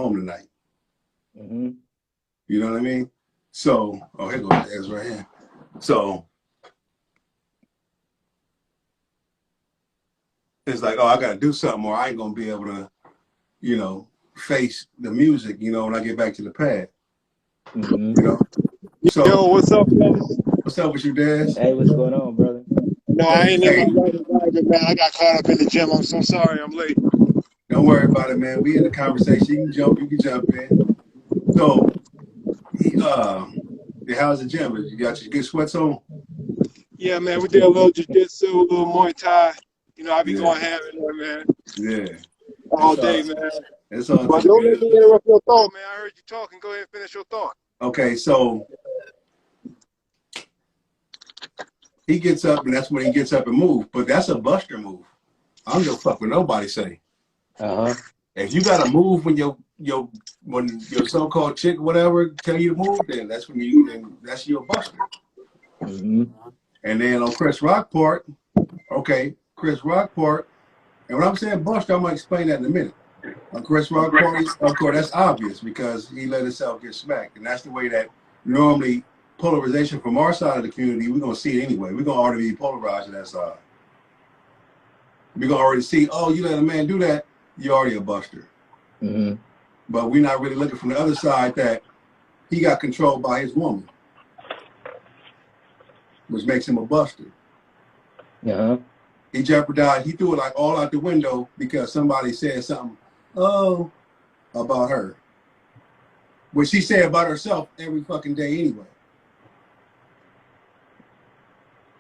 home tonight. Mm-hmm. You know what I mean? So, oh, here goes Daz right here. So it's like, oh, I got to do something, or I ain't gonna be able to, you know, face the music, you know, when I get back to the pad. Mm-hmm. You know. So, Yo, what's up, brother? what's up with you, Daz? Hey, what's going on, brother? No, I ain't Hey, in my private, man. I got caught up in the gym. I'm so sorry I'm late. don't worry about it, man. We in the conversation. You can jump in. So, how's the gym? You got your good sweats on? Yeah, man, we did a little jiu-jitsu, a little Muay Thai. You know, I be going ham in there, man. Yeah. All day, man. It's all But too don't let good. me interrupt your thought, man. I heard you talking. Go ahead and finish your thought. Okay, so he gets up, and that's when he gets up and move. But that's a buster move. I don't give a fuck what nobody say. Uh-huh. If you gotta move when your so-called chick, whatever, tell you to move, then that's your buster. Mm-hmm. And then on Chris Rock part, okay, Chris Rock part, and when I'm saying buster, I'm gonna explain that in a minute. On Chris Rock part, of course, that's obvious because he let himself get smacked, and that's the way that normally polarization from our side of the community, we're gonna see it anyway. We're gonna already be polarized on that side. We're gonna already see, oh, you let a man do that, you're already a buster. Mm-hmm. But we're not really looking from the other side that he got controlled by his woman, which makes him a buster. Uh-huh. He jeopardized, he threw it like all out the window because somebody said something, about her. Which she said about herself every fucking day anyway.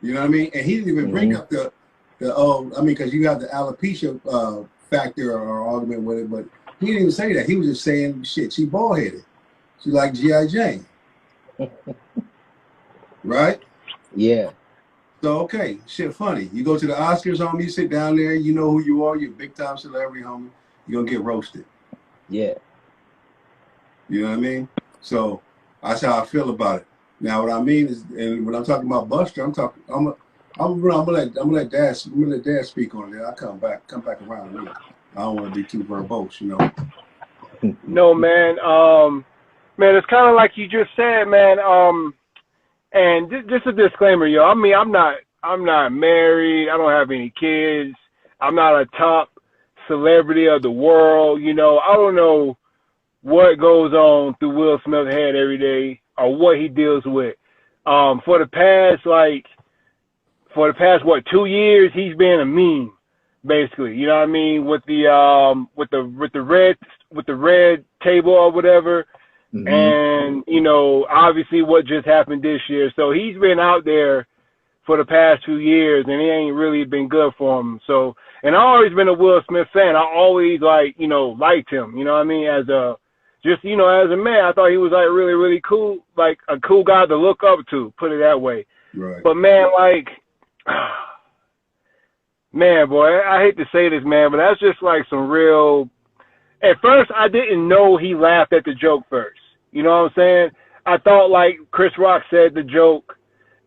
You know what I mean? And he didn't even bring up because you have the alopecia factor or argument with it, but he didn't even say that. He was just saying, shit, she bald-headed. She like G.I. Jane. Right? Yeah. So, okay, shit funny. You go to the Oscars, homie, you sit down there, you know who you are, you're a big-time celebrity, homie. You're going to get roasted. Yeah. You know what I mean? So, that's how I feel about it. Now, what I mean is, and when I'm talking about Buster, I'm gonna let Dad speak on it. I'll come back around to me. I don't want to be too verbose, you know. No, man. Man, it's kind of like you just said, man. And just a disclaimer, yo. I mean, I'm not married. I don't have any kids. I'm not a top celebrity of the world. You know, I don't know what goes on through Will Smith's head every day or what he deals with. For the past, 2 years, he's been a meme, basically. You know what I mean? With the red table or whatever. Mm-hmm. And, you know, obviously what just happened this year. So he's been out there for the past 2 years, and it ain't really been good for him. So, and I've always been a Will Smith fan. I always, liked him, you know what I mean? As a man, I thought he was, really, really cool, like a cool guy to look up to, put it that way. Right. But, man, man, boy, I hate to say this, man, but that's just, some real... At first, I didn't know he laughed at the joke first. You know what I'm saying? I thought, Chris Rock said the joke,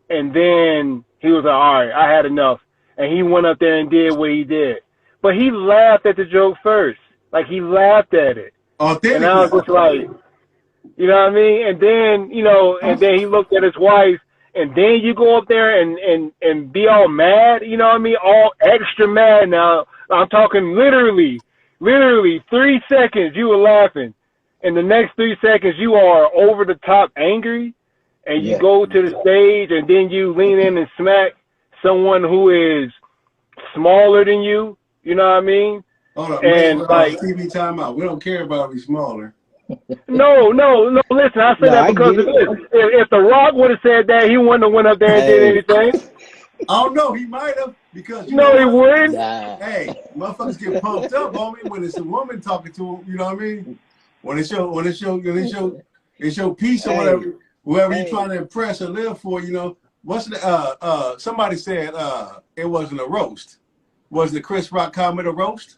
and then he was like, all right, I had enough. And he went up there and did what he did. But he laughed at the joke first. He laughed at it. And I was just like, you know what I mean? And then, and then he looked at his wife, and then you go up there and be all mad, you know what I mean? All extra mad now. I'm talking literally 3 seconds you were laughing. In the next 3 seconds, you are over the top angry, and you go to the stage, and then you lean in and smack someone who is smaller than you. You know what I mean? Hold on, and TV timeout. We don't care about if he's smaller. No. Listen, I said that because of this. If The Rock would have said that, he wouldn't have went up there and did anything. I don't know. He might have because he wouldn't. Nah. Hey, motherfuckers get pumped up, homie, when it's a woman talking to him. You know what I mean? When it show peace or whatever, whoever you're trying to impress or live for, you know. What's the somebody said it wasn't a roast. Was the Chris Rock comment a roast?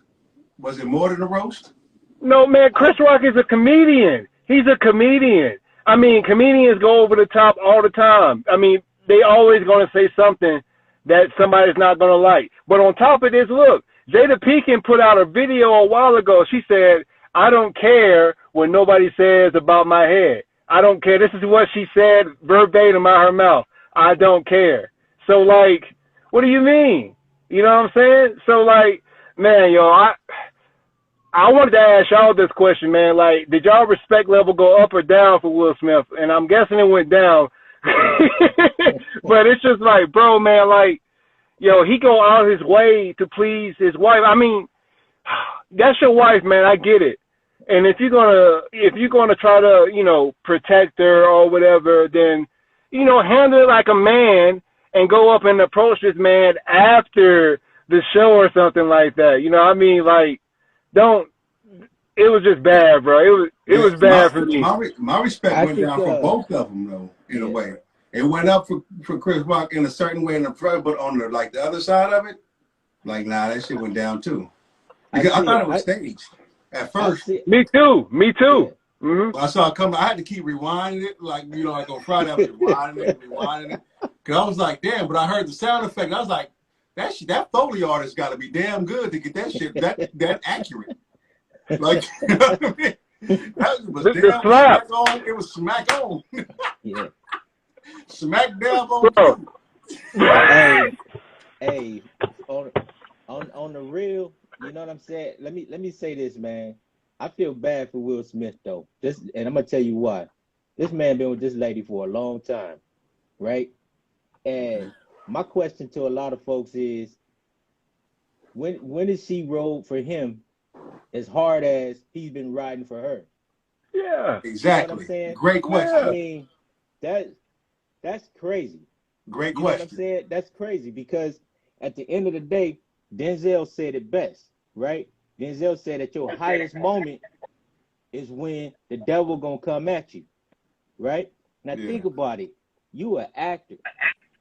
Was it more than a roast? No, man, Chris Rock is a comedian. He's a comedian. I mean, comedians go over the top all the time. I mean, they always gonna say something that somebody's not gonna like. But on top of this, look, JadaPinkett put out a video a while ago. She said, I don't care what nobody says about my hair. I don't care. This is what she said verbatim out her mouth. I don't care. So like, what do you mean? You know what I'm saying? So like, man, yo, I wanted to ask y'all this question, man. Like, did y'all respect level go up or down for Will Smith? And I'm guessing it went down. But it's just like, bro, man, like, yo, he go out his way to please his wife. I mean, that's your wife, man. I get it. And if you're gonna try to, you know, protect her or whatever, then, you know, handle it like a man and go up and approach this man after the show or something like that. You know what I mean? Like, don't. It was just bad, bro. It was bad for me. My respect went down for both of them, though, in a way. It went up for Chris Rock in a certain way in the front, but on the like the other side of it, like nah, that shit went down too. Because I thought it was staged at first. Me too. Me too. Yeah. Mm-hmm. When I saw it coming, I had to keep rewinding it, like, you know, like on Friday, I was rewinding it. Because I was like, damn, but I heard the sound effect, and I was like, that Foley artist got to be damn good to get that shit that accurate. Like, you know what I mean? That was damn smack on. It was smack on. Yeah. Smack damn on. Hey, on the real, you know what I'm saying? Let me say this, man. I feel bad for Will Smith though. And I'm gonna tell you why. This man been with this lady for a long time, right? And my question to a lot of folks is, when did she roll for him as hard as he's been riding for her? Yeah, exactly. You know what I'm saying? Great question. I mean, that's crazy. Great question. You know what I'm saying? That's crazy because at the end of the day, Denzel said it best, right? Denzel said that your highest moment is when the devil gonna come at you, right? Now think about it. You an actor.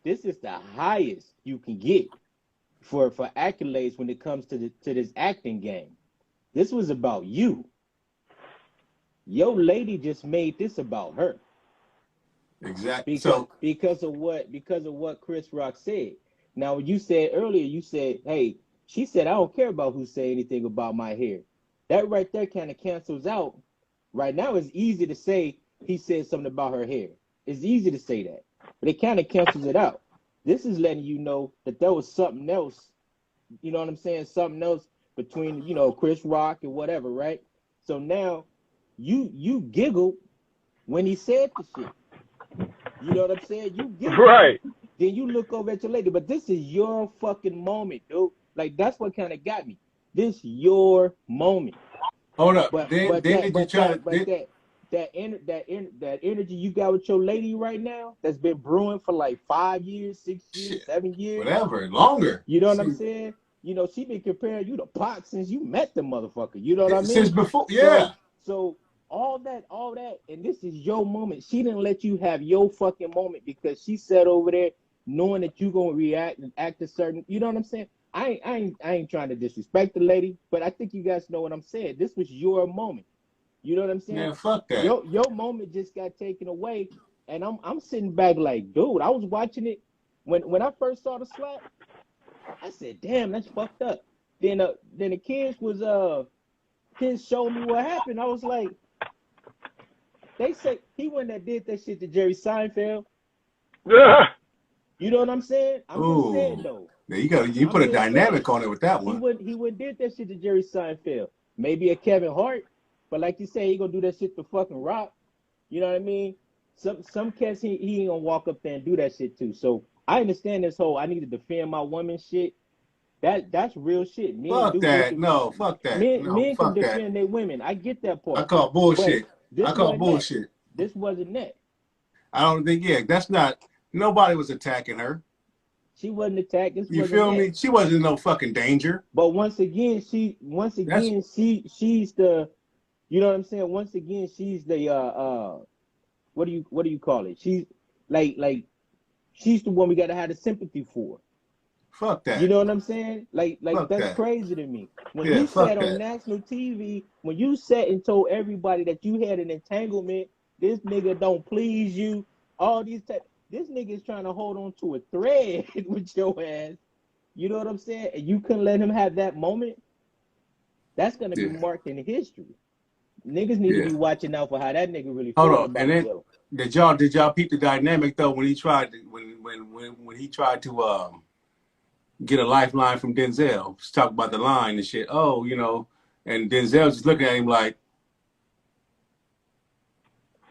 This is the highest you can get for accolades when it comes to this acting game. This was about you. Your lady just made this about her. Exactly. Because of what Chris Rock said. Now, you said earlier, you said, hey, she said, I don't care about who say anything about my hair. That right there kind of cancels out. Right now, it's easy to say he said something about her hair. It's easy to say that, but it kind of cancels it out. This is letting you know that there was something else, you know what I'm saying? Something else between, you know, Chris Rock and whatever, right? So now you giggled when he said the shit. You know what I'm saying? You giggled. Right. Then you look over at your lady, but this is your fucking moment, dude. Like, that's what kind of got me. This your moment. Hold up. That energy you got with your lady right now that's been brewing for like 5 years, 6 years, 7 years. Whatever, longer. You know what I'm saying? You know, she been comparing you to Pac since you met the motherfucker. You know what I mean? Since before, yeah. So all that, and this is your moment. She didn't let you have your fucking moment because she sat over there knowing that you gonna react and act a certain, you know what I'm saying? I ain't trying to disrespect the lady, but I think you guys know what I'm saying. This was your moment. You know what I'm saying? Yeah, fuck that. Your moment just got taken away, and I'm sitting back like, dude, I was watching it when I first saw the slap. I said, damn, that's fucked up. Then the kids showed me what happened. I was like, they say he wouldn't have did that shit to Jerry Seinfeld. You know what I'm saying? I'm just saying though. Yeah, you put a dynamic on it with that one. He wouldn't did that shit to Jerry Seinfeld. Maybe a Kevin Hart, but like you say, he gonna do that shit to fucking Rock. You know what I mean? Some cats he ain't gonna walk up there and do that shit too. So I understand this whole I need to defend my woman shit. That's real shit. Men fuck do that. No, fuck that. Men can defend their women. I get that part. I call bullshit. Bullshit. This wasn't that. I don't think, that's not, nobody was attacking her. She wasn't attacked. You feel me? She wasn't in no fucking danger. But once again, she's the, you know what I'm saying? Once again, she's the what do you call it? She's like she's the one we gotta have the sympathy for. Fuck that. You know what I'm saying? Like that's crazy to me. When you sat on national TV, when you sat and told everybody that you had an entanglement, this nigga don't please you, all these this nigga is trying to hold on to a thread with your ass. You know what I'm saying? And you couldn't let him have that moment. That's gonna be marked in history. niggas need to Yeah. be watching out for how that nigga really Hold feeling on, about and then himself. did y'all peep the dynamic though when he tried to, when he tried to get a lifeline from Denzel, just talk about the line and shit. Oh, you know, and Denzel just looking at him like,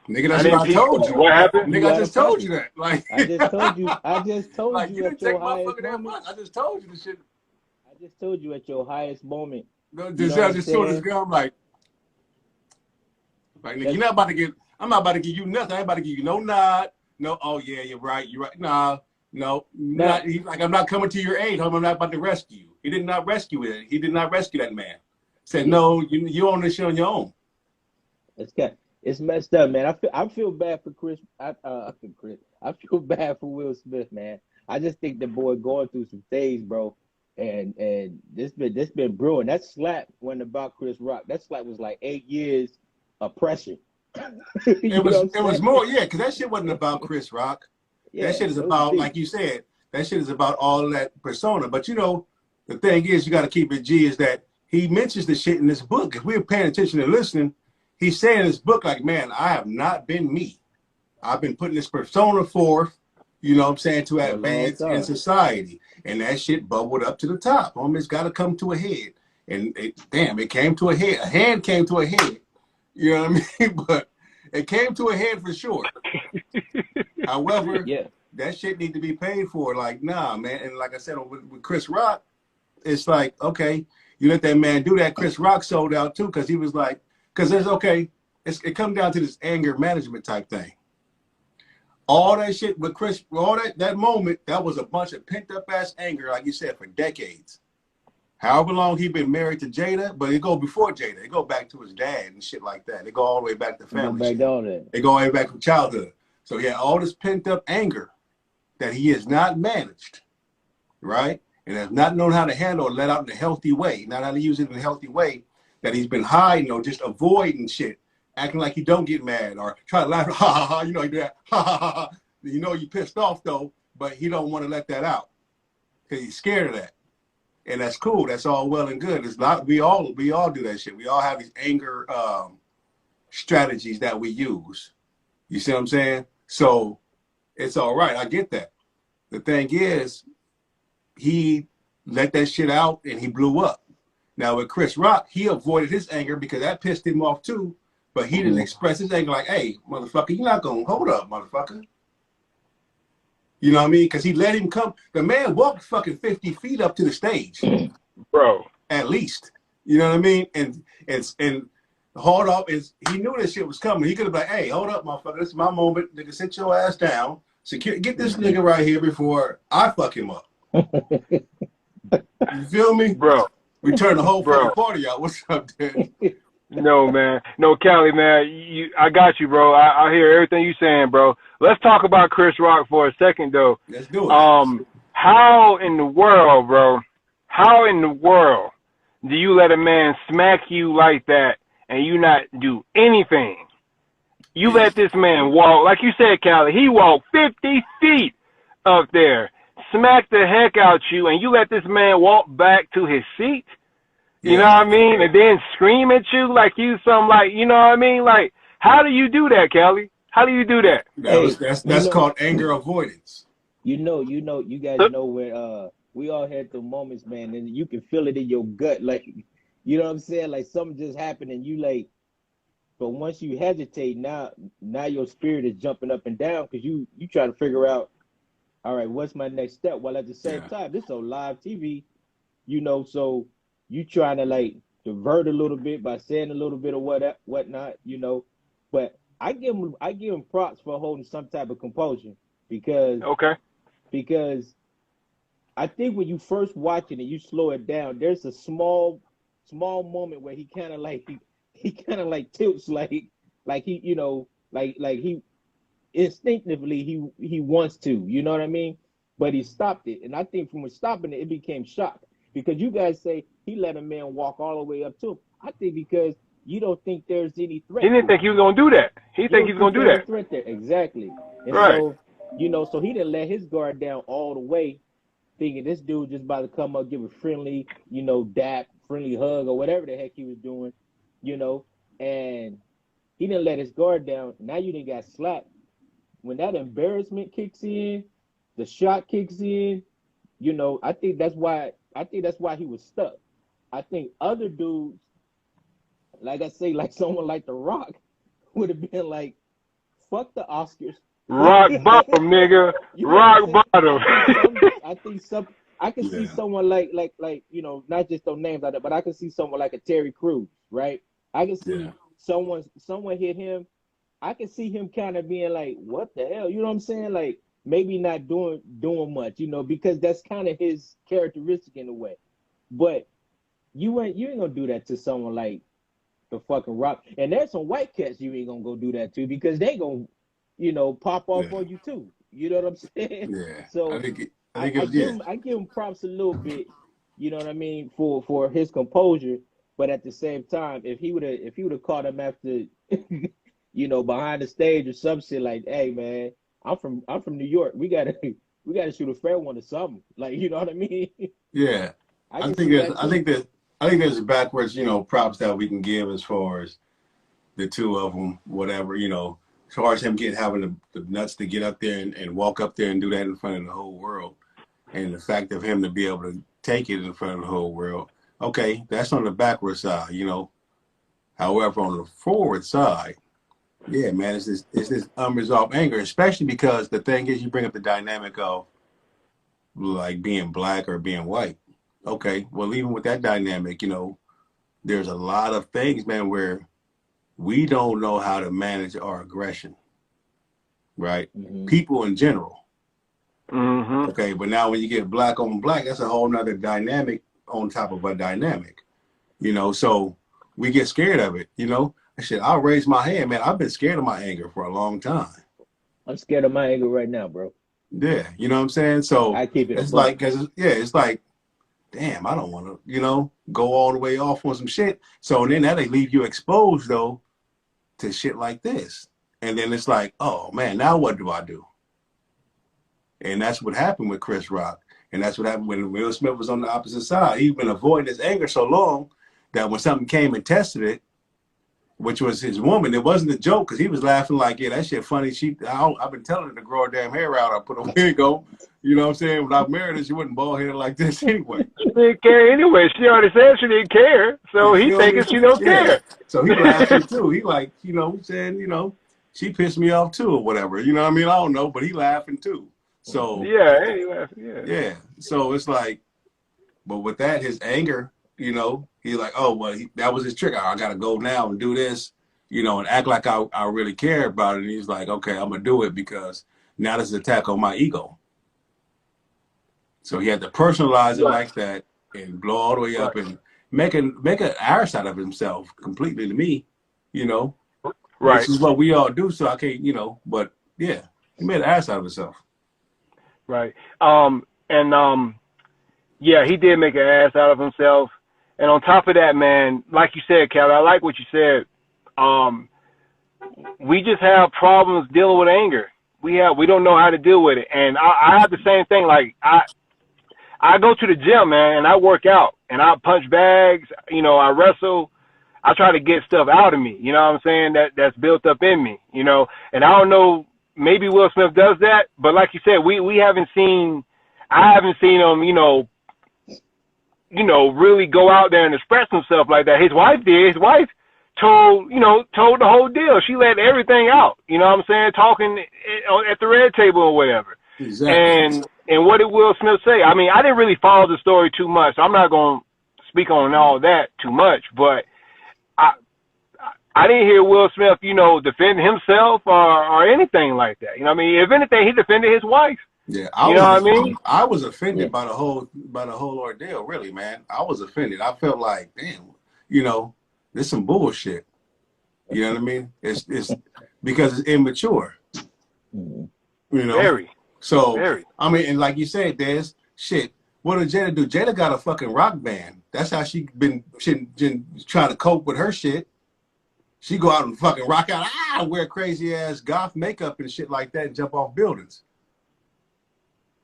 nigga, I that's didn't what I peep told that. you. What happened? Nigga, You I out just of told you pocket. that. Like, I just told you. I just told like you you didn't at your take highest motherfucker that moment. much. I just told you the shit. I just told you at your highest moment. No, You know what Denzel I'm just told this saying? girl, I'm like, nigga, That's you're not about to get. I'm not about to give you nothing. I ain't about to give you no nod. No, oh yeah, you're right. You're right. Nah, no, now. not. He's like, I'm not coming to your aid. I'm not about to rescue you. He did not rescue it. He did not rescue that man. Said, Yeah, no, you own this shit on your own. it's messed up, man. I feel bad for Chris. I feel bad for Will Smith, man. I just think the boy going through some things, bro. And this been brewing. That slap wasn't about Chris Rock. That slap was like 8 years oppression. It You know was what it was I'm more, yeah, because that shit wasn't about Chris Rock. That saying? shit is It was about, deep. like you said, that shit is about all that persona. But you know, the thing is, you got to keep it G. Is that he mentions the shit in this book. If we're paying attention and listening, he's saying in his book, like, man, I have not been me. I've been putting this persona forth, you know what I'm saying, to For a long advance in time. society. And that shit bubbled up to the top. It's got to come to a head. And it came to a head. A hand came to a head. You know what I mean? But it came to a head for sure. However, Yeah. that shit need to be paid for. Like, nah, man. And like I said, with Chris Rock, it's like, okay, you let that man do that. Chris Rock sold out too, because he was like, because there's it comes down to this anger management type thing. All that shit with Chris, all that moment, that was a bunch of pent up ass anger, like you said, for decades. However long he been married to Jada, but it go before Jada. It go back to his dad and shit like that. They go all the way back to Go family back shit. down there. They go all the way back from childhood. So he had all this pent up anger that he has not managed, right? And has not known how to handle or let out in a healthy way, not how to use it in a healthy way, that he's been hiding or just avoiding shit, acting like he don't get mad or try to laugh, ha ha ha, you know, you do that, ha ha ha ha. You know you pissed off though, but he don't want to let that out because he's scared of that. And that's cool. That's all well and good. It's not, we all do that shit. We all have these anger strategies that we use. You see what I'm saying? So it's all right. I get that. The thing is, he let that shit out and he blew up. Now with Chris Rock, he avoided his anger because that pissed him off too. But he didn't express his anger like, hey, motherfucker, you're not going to hold up, motherfucker. You know what I mean? Because he let him come. The man walked fucking 50 feet up to the stage. Bro. At least. You know what I mean? And hold up, he knew this shit was coming. He could have been like, hey, hold up, motherfucker. This is my moment. Nigga, sit your ass down. Get this nigga right here before I fuck him up. You feel me? Bro. We turn the whole Bro. fucking party out. What's up, dude? No, man. No, Cali, man. I got you, bro. I hear everything you saying, bro. Let's talk about Chris Rock for a second, though. Let's do it. How in the world, bro? How in the world do you let a man smack you like that and you not do anything? You let this man walk, like you said, Cali. He walked 50 feet up there, smacked the heck out you, and you let this man walk back to his seat. You know what I mean? And then scream at you like you some like, you know what I mean? Like, how do you do that, Kelly? How do you do that? That's called anger avoidance. You guys know where we all had the moments, man, and you can feel it in your gut, like, you know what I'm saying? Like something just happened and you like, but once you hesitate, now your spirit is jumping up and down because you try to figure out, all right, what's my next step? While at the same time, this is on live TV, so you trying to like divert a little bit by saying a little bit of whatnot, But I give him props for holding some type of composure because I think when you first watch it and you slow it down, there's a small moment where he kind of like he kind of like tilts like he like he instinctively he wants to, you know what I mean? But he stopped it, and I think from stopping it, it became shock because you guys say he let a man walk all the way up to him. I think because you don't think there's any threat. He didn't think he was gonna do that. He think he's gonna do that. Threat there, exactly. And right. so he didn't let his guard down all the way, thinking this dude just about to come up, give a friendly, dap, friendly hug or whatever the heck he was doing, and he didn't let his guard down. Now you didn't got slapped. When that embarrassment kicks in, the shot kicks in. You know, I think that's why he was stuck. I think other dudes, like I say, like someone like The Rock, would have been like, "Fuck the Oscars." Rock bottom, nigga. You know Rock bottom. I can see someone like you know, not just those names like that, but I can see someone like a Terry Crews, right? I can see someone hit him. I can see him kind of being like, "What the hell?" You know what I'm saying? Like maybe not doing much, you know, because that's kind of his characteristic in a way. But you ain't gonna do that to someone like the fucking Rock. And there's some white cats you ain't gonna go do that to because they gonna, you know, pop off on you too. You know what I'm saying? Yeah. So I give him props a little bit, you know what I mean, for his composure. But at the same time, if he would have caught him after, you know, behind the stage or some shit like, "Hey man, I'm from New York. We gotta shoot a fair one or something." Like, you know what I mean? Yeah. I think there's backwards, you know, props that we can give as far as the two of them, whatever, you know, as far as him having the nuts to get up there and walk up there and do that in front of the whole world. And the fact of him to be able to take it in front of the whole world. Okay, that's on the backward side, you know. However, on the forward side, yeah, man, it's this unresolved anger, especially because the thing is, you bring up the dynamic of like being black or being white. Okay, well, even with that dynamic, you know, there's a lot of things, man, where we don't know how to manage our aggression, right? People in general. Okay, but now when you get black on black, that's a whole nother dynamic on top of a dynamic, you know, so we get scared of it, you know. Shit, I'll raise my hand, man. I've been scared of my anger for a long time. I'm scared of my anger right now, bro. Yeah, you know what I'm saying? So I keep it it's like, it's like, damn, I don't want to, you know, go all the way off on some shit. So then that they leave you exposed though to shit like this. And then it's like, oh man, now what do I do? And that's what happened with Chris Rock. And that's what happened when Will Smith was on the opposite side. He'd been avoiding his anger so long that when something came and tested it, which was his woman, it wasn't a joke because he was laughing like, yeah, that shit funny. I've been telling her to grow her damn hair out. I put a wig on. You know what I'm saying? When I married her, she wasn't bald headed like this anyway. She didn't care anyway. She already said she didn't care. So he thinking she don't care. So he laughing too. He like, you know, saying, you know, she pissed me off too or whatever. You know what I mean? I don't know, but he laughing too. So yeah, he laughing, yeah. So it's like, but with that, his anger, you know, he's like, oh, well, that was his trick. I got to go now and do this, you know, and act like I really care about it. And he's like, okay, I'm going to do it because now this is an attack on my ego. So he had to personalize it like that and blow all the way up and make an arse out of himself completely to me, you know, which is what we all do. So I can't, you know, but yeah, he made an arse out of himself. Right. Yeah, he did make an ass out of himself. And on top of that, man, like you said, Cal, I like what you said. We just have problems dealing with anger. We don't know how to deal with it. And I have the same thing. Like I go to the gym, man, and I work out and I punch bags, you know, I wrestle. I try to get stuff out of me, you know what I'm saying? That's built up in me, you know. And I don't know, maybe Will Smith does that, but like you said, I haven't seen him, you know, really go out there and express himself like that. His wife did. His wife told the whole deal. She let everything out, you know what I'm saying? Talking at the red table or whatever. Exactly. And what did Will Smith say? I mean, I didn't really follow the story too much, so I'm not going to speak on all that too much, but I didn't hear Will Smith, you know, defend himself or anything like that. You know what I mean? If anything, he defended his wife. Yeah, I was offended by the whole ordeal, really, man. I was offended. I felt like, damn, you know, this is some bullshit. You know what I mean? It's because it's immature. You know? Very. So, very. I mean, and like you said, there's shit. What did Jada do? Jada got a fucking rock band. That's how she been trying to cope with her shit. She go out and fucking rock out, wear crazy ass goth makeup and shit like that and jump off buildings.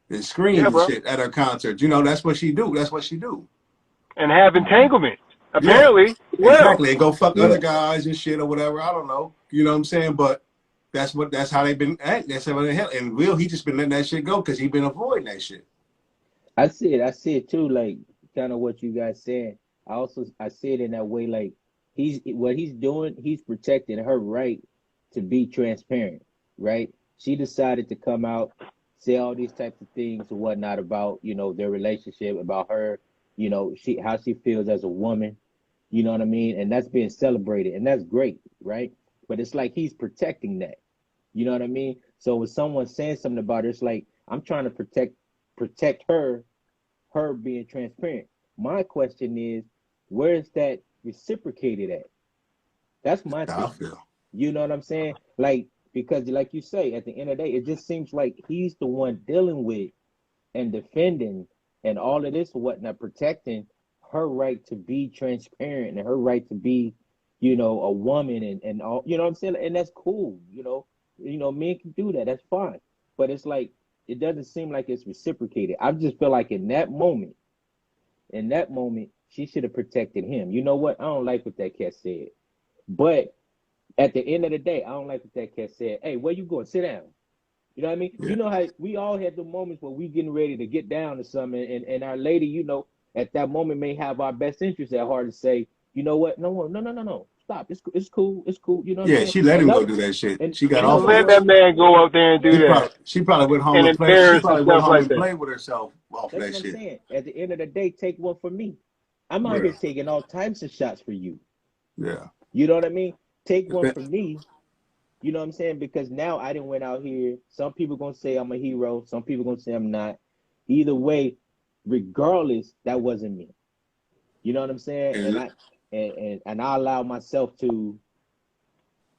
And scream and shit at her concert. You know, that's what she do. That's what she do. And have entanglements. Apparently, exactly. And go fuck Yeah. other guys and shit or whatever. I don't know. You know what I'm saying? But that's how they've been acting. That's how they hell. And Will, he just been letting that shit go because he been avoiding that shit. I see it too, like kind of what you guys saying. I see it in that way, like what he's doing, he's protecting her right to be transparent, right? She decided to come out, say all these types of things or whatnot about, their relationship, about her, how she feels as a woman, you know what I mean? And that's being celebrated, and that's great, right? But it's like he's protecting that. You know what I mean? So when someone's saying something about her, it's like I'm trying to protect her being transparent. My question is, where is that reciprocated at? That's my How I thing. feel. You know what I'm saying? Like, because like you say, at the end of the day, it just seems like he's the one dealing with and defending and all of this or whatnot, protecting her right to be transparent and her right to be, a woman and all, you know what I'm saying? And that's cool, men can do that. That's fine. But it's like it doesn't seem like it's reciprocated. I just feel like in that moment, she should have protected him. You know what? I don't like what that cat said. But at the end of the day, I don't like what that cat said. Hey, where you going? Sit down. You know what I mean? Yeah. You know how we all had the moments where we getting ready to get down to something, and our lady, at that moment may have our best interest at heart to say, you know what? No. Stop. It's cool. It's cool. You know what I'm Yeah, saying? she let And him go no, do that shit. and She got and don't off number on let it. that one, man go up there and do that She probably went home and and played. She embarrass probably went himself home like and that. played with herself off that's that what I'm shit. saying. At the end of the day, take one for me. I'm out Yeah, here taking all types of shots for you. yeah. You know what I mean? Take one for me. You know what I'm saying? Because now I didn't went out here. Some people gonna say I'm a hero. Some people gonna say I'm not. Either way, regardless, that wasn't me. You know what I'm saying? And And I allow myself to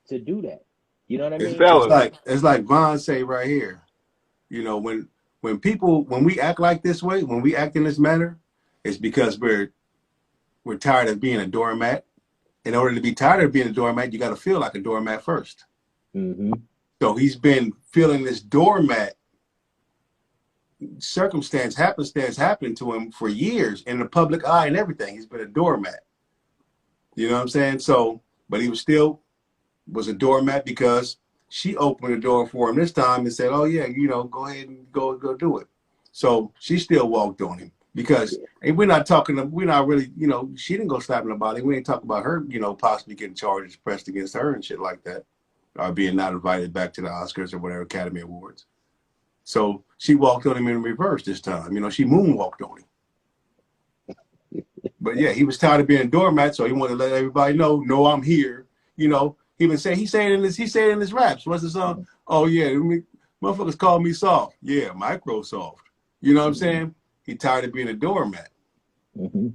do that. You know what I And mean? it's fellas, like Vaughn say right here. When we act like this way, when we act in this manner, it's because we're tired of being a doormat. In order to be tired of being a doormat, you got to feel like a doormat first. Mm-hmm. So he's been feeling this doormat happenstance happening to him for years in the public eye and everything. He's been a doormat. You know what I'm saying? So, but he was a doormat because she opened the door for him this time and said, "Oh yeah, go ahead and go do it." So she still walked on him because we're not really, she didn't go slapping nobody. We ain't talking about her, possibly getting charges pressed against her and shit like that, or being not invited back to the Oscars or whatever Academy Awards. So she walked on him in reverse this time. She moonwalked on him. But yeah, he was tired of being a doormat, so he wanted to let everybody know, no, I'm here. He even say he said it in his raps. What's the song? Oh yeah, motherfuckers call me soft. Yeah, Microsoft. You know what I'm Mm-hmm. saying? He tired of being a doormat Mm-hmm.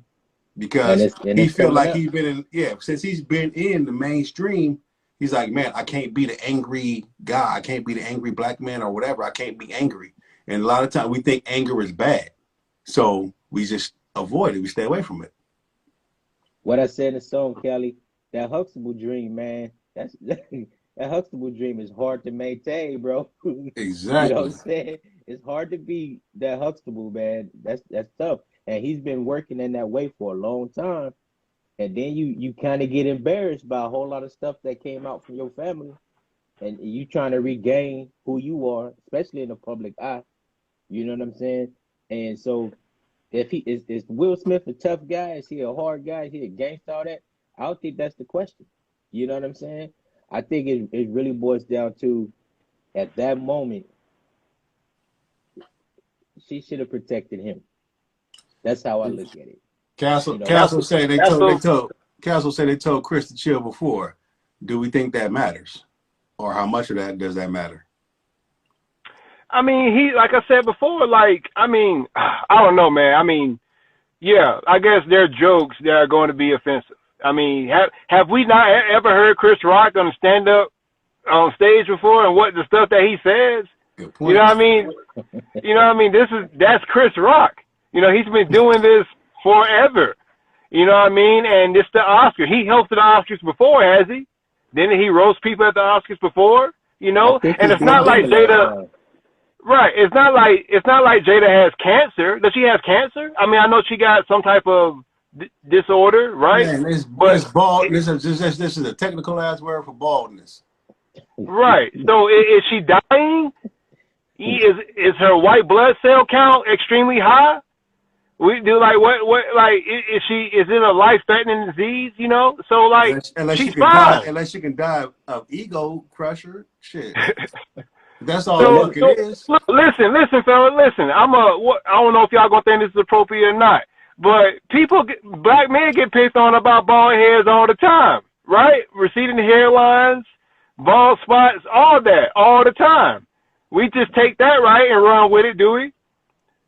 And because it's he feel coming like up. since he's been in the mainstream, he's like, man, I can't be the angry guy. I can't be the angry black man or whatever. I can't be angry. And a lot of times we think anger is bad. So we just avoid it. We stay away from it. What I said in the song, Kelly, that Huxtable dream, man. That Huxtable dream is hard to maintain, bro. You know what I'm Exactly. saying? It's hard to be that Huxtable, man. That's tough. And he's been working in that way for a long time. And then you kind of get embarrassed by a whole lot of stuff that came out from your family, and you trying to regain who you are, especially in the public eye. You know what I'm saying? And so, if he is Will Smith a tough guy? Is he a hard guy? Is he a gangster? All that? I don't think that's the question. You know what I'm saying? I think it really boils down to, at that moment, she should have protected him. That's how I look at it. Castle You know, Castle say they told they Castle. told Castle say they told Chris to chill before. Do we think that matters, or how much of that does that matter? I mean, like I said before, I don't know, man. I mean, yeah, I guess there are jokes that are going to be offensive. I mean, have we not ever heard Chris Rock on stand up on stage before, and what the stuff that he says? Good You know point. what I mean? You know what I mean? That's Chris Rock. He's been doing this forever. You know what I mean? And it's the Oscar. He hosted the Oscars before, has he? Didn't he roast people at the Oscars before? I think And he it's did not like the last Jada. time. Right. It's not like Jada has cancer. Does she have cancer? I mean, I know she got some type of disorder, right? Man, it's bald. This is a technical ass word for baldness. Right. So is she dying? Is her white blood cell count extremely high? We do like what like is it a life threatening disease? You know, so like Unless she's you can die, fine. unless you can die of ego crusher, shit. That's all Well, the let fuck me, it is. Listen, fella, listen. I don't know if y'all gonna think this is appropriate or not, but black men get pissed on about bald heads all the time, right? Receding hairlines, bald spots, all that, all the time. We just take that right and run with it, do we?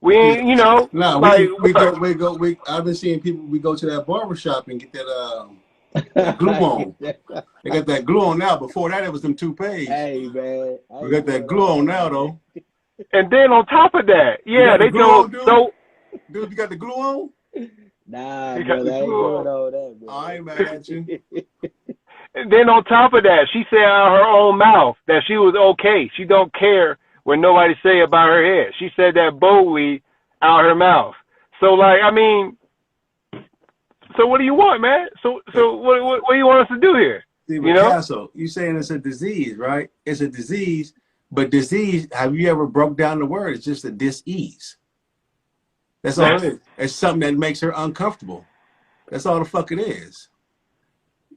We Yeah. ain't, you know, No, like what? I've been seeing people. We go to that barber shop and get that glue on. They got that glue on now. Before that, it was them toupees. Hey man, I We ain't got that doing glue all on that, now, man. though. And then on top of that, You yeah, got the they glue told on, dude? so. Dude, you got the glue on? Nah, You got brother, the I ain't glue doing on. all that, man. I ain't mad at you. And then on top of that, she said out her own mouth that she was okay. She don't care what nobody say about her head. She said that boldly out her mouth. So like, I mean, so what do you want, man? So what do you want us to do here? See, You know? Picasso, you saying it's a disease, right? It's a disease, but disease, have you ever broke down the word? It's just a dis-ease. That's all it is. It's something that makes her uncomfortable. That's all the fuck it is.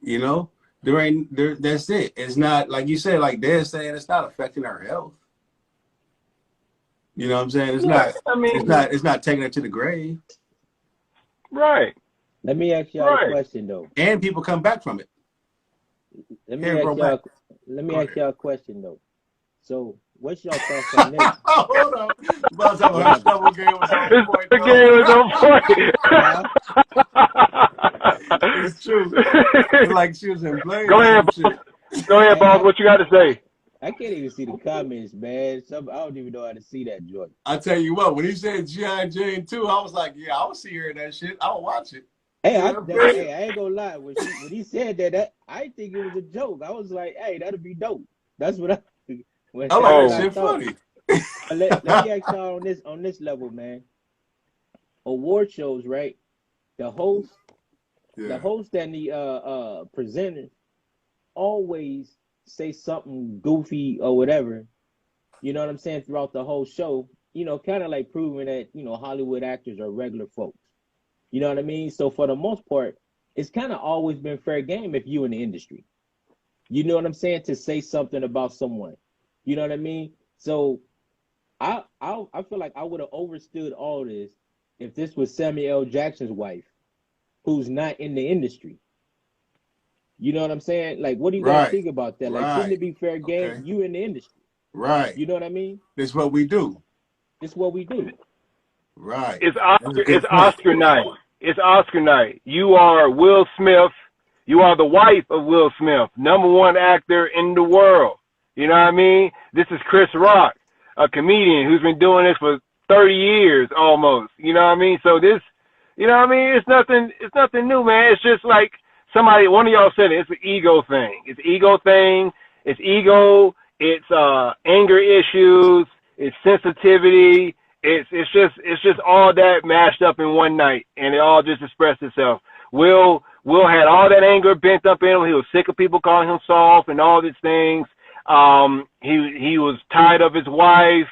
You know? That's it. It's not, like you said, like they're saying, it's not affecting her health. You know what I'm saying? Yeah, I mean, It's not taking her to the grave. right, Let me ask y'all a right. question though. And people come back from it. Let me Hair ask grow y'all. back. Let me Go ask ahead. y'all a question though. So, what's y'all thoughts on this? Hold on. About to her Robert, stomach game was on This point, the though. game was on huh? point. It's true. It's like she was in Blade Go or ahead, some boss. shit. Go ahead, boss. I What you got to say? I can't even see the comments, man. I don't even know how to see that joint. I tell you what, when he said G.I. Jane 2, I was like, yeah, I'll see her in that shit. I'll watch it. Hey, You know what I'm saying? I ain't gonna lie. When he said that I think it was a joke. I was like, hey, that'd be dope. That's what I I'm like, that's that what Oh, I shit thought. funny. But let me ask y'all on this level, man. Award shows, right? The host, the Yeah. host and the presenter always say something goofy or whatever. You know what I'm saying throughout the whole show. You know, kind of like proving that Hollywood actors are regular folks. You know what I mean? So for the most part, it's kind of always been fair game if you in the industry. You know what I'm saying? To say something about someone. You know what I mean? So I feel like I would have overstood all this if this was Samuel L. Jackson's wife, who's not in the industry. You know what I'm saying? Like, what do you guys Right. think about that? Like, shouldn't Right. it be fair game? Okay. You in the industry. Right. You know what I mean? This is what we do. It's what we do. Right. it's That's a Oscar. It's good point. Oscar night. It's Oscar night. You are Will Smith. You are the wife of Will Smith, #1 actor in the world. You know what I mean? This is Chris Rock, a comedian who's been doing this for 30 years almost. You know what I mean? So this, you know what I mean? It's nothing new, man. It's just like one of y'all said it. It's an ego thing. It's ego thing. It's ego. It's anger issues. It's sensitivity. It's just all that mashed up in one night, and it all just expressed itself. Will had all that anger bent up in him. He was sick of people calling him soft and all these things. He was tired of his wife,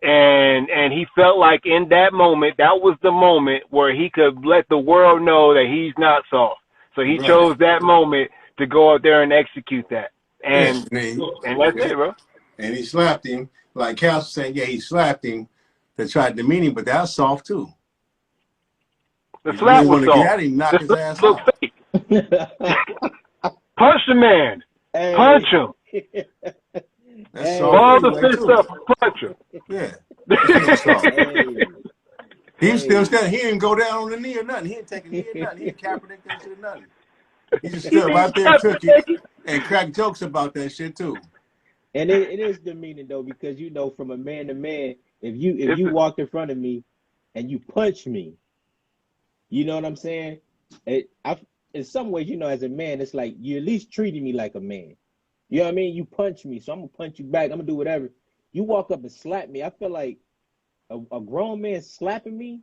and he felt like in that moment, that was the moment where he could let the world know that he's not soft. So he Right. chose that moment to go out there and execute that. Yeah. And that's it, bro. And he slapped him. Like Cass was saying, yeah, he slapped him to try to demean him, but that's soft too. The If you slap really was want to get soft. at him, knock The his slap ass looked off. fake. Punch the man. Punch Hey. him. That's soft Hey. Ball the anyway fist too. up and punch him. Yeah. That's real soft. Hey. He was still Hey. standing. He didn't go down on the knee or nothing. He didn't take a knee or nothing. He didn't Kaepernick that shit or nothing. He just He stood right didn't there and have to took it take it. and cracked jokes about that shit too. And it is demeaning though, because from a man to man, if It's you walked in front of me and you punched me, you know what I'm saying? In some ways, as a man, it's like you at least treating me like a man. You know what I mean? You punch me, so I'm gonna punch you back. I'm gonna do whatever. You walk up and slap me. I feel like a grown man slapping me.